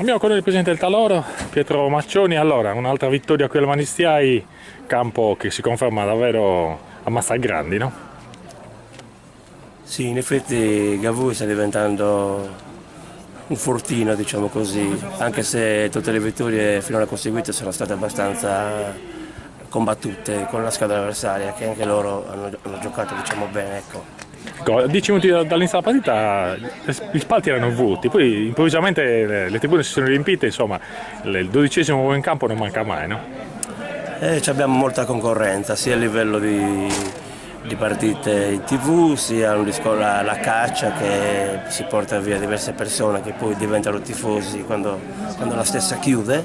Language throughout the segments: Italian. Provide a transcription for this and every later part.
Abbiamo con noi il presidente del Taloro, Pietro Maccioni. Allora, un'altra vittoria qui al Manistiai, campo che si conferma davvero a Massa Grandi, no? Sì, in effetti Gavui sta diventando un fortino, diciamo così, anche se tutte le vittorie finora conseguite sono state abbastanza combattute con la squadra avversaria, che anche loro hanno giocato, diciamo, bene, ecco. Ecco, 10 minuti dall'inizio della partita gli spalti erano vuoti, poi improvvisamente le tribune si sono riempite, insomma il 12° uomo in campo non manca mai, no? Abbiamo molta concorrenza, sia a livello di partite in TV, sia la caccia che si porta via diverse persone che poi diventano tifosi quando la stessa chiude.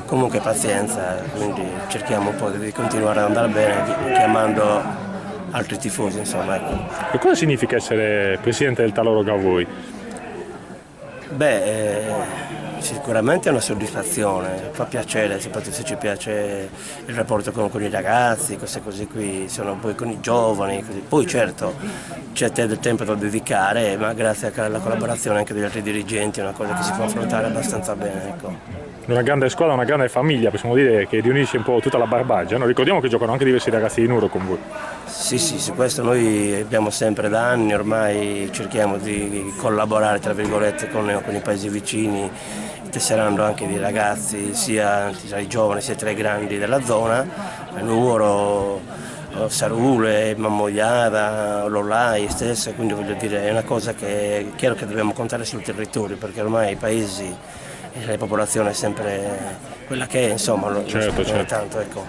Comunque pazienza, quindi cerchiamo un po' di continuare ad andare bene chiamando altri tifosi, insomma, ecco. E cosa significa essere presidente del Taloro Gavui? Sicuramente è una soddisfazione, fa piacere, soprattutto se ci piace il rapporto con i ragazzi, queste cose qui, sono poi con i giovani, così. Poi certo c'è del tempo da dedicare, ma grazie alla collaborazione anche degli altri dirigenti è una cosa che si può affrontare abbastanza bene, ecco. Una grande squadra, una grande famiglia, possiamo dire, che riunisce un po' tutta la Barbagia, no? Ricordiamo che giocano anche diversi ragazzi di Nuoro con voi. Sì, su questo noi abbiamo sempre da anni, ormai cerchiamo di collaborare tra virgolette con i paesi vicini, tesserando anche dei ragazzi sia tra i giovani sia tra i grandi della zona, Nuoro, Sarule, Mammogliada, Lollai stesso, quindi voglio dire è una cosa che è chiaro che dobbiamo contare sul territorio, perché ormai i paesi e la popolazione è sempre quella che è, insomma, certo. tanto, ecco.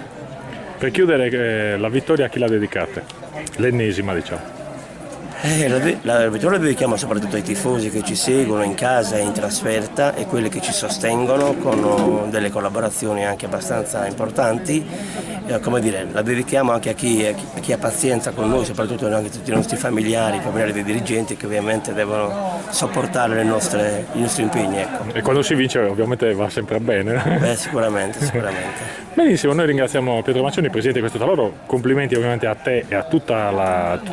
Per chiudere, la vittoria a chi la dedicate? L'ennesima, diciamo. La vittoria la dedichiamo soprattutto ai tifosi che ci seguono in casa e in trasferta e quelli che ci sostengono con delle collaborazioni anche abbastanza importanti. Come dire, la dedichiamo anche a chi ha pazienza con noi, soprattutto anche tutti i nostri familiari, i familiari dei dirigenti che ovviamente devono sopportare i nostri impegni. Ecco. E quando si vince ovviamente va sempre bene. Sicuramente. Benissimo, noi ringraziamo Pietro Maccioni, presidente di questo Taloro, complimenti ovviamente a te e a tutto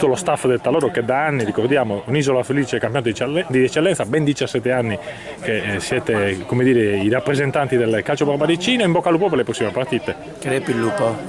lo staff del Taloro che da anni, ricordiamo, un'isola felice campionato di eccellenza, ben 17 anni che siete, come dire, i rappresentanti del calcio barbaricino. In bocca al lupo per le prossime partite. Crepi il lupo.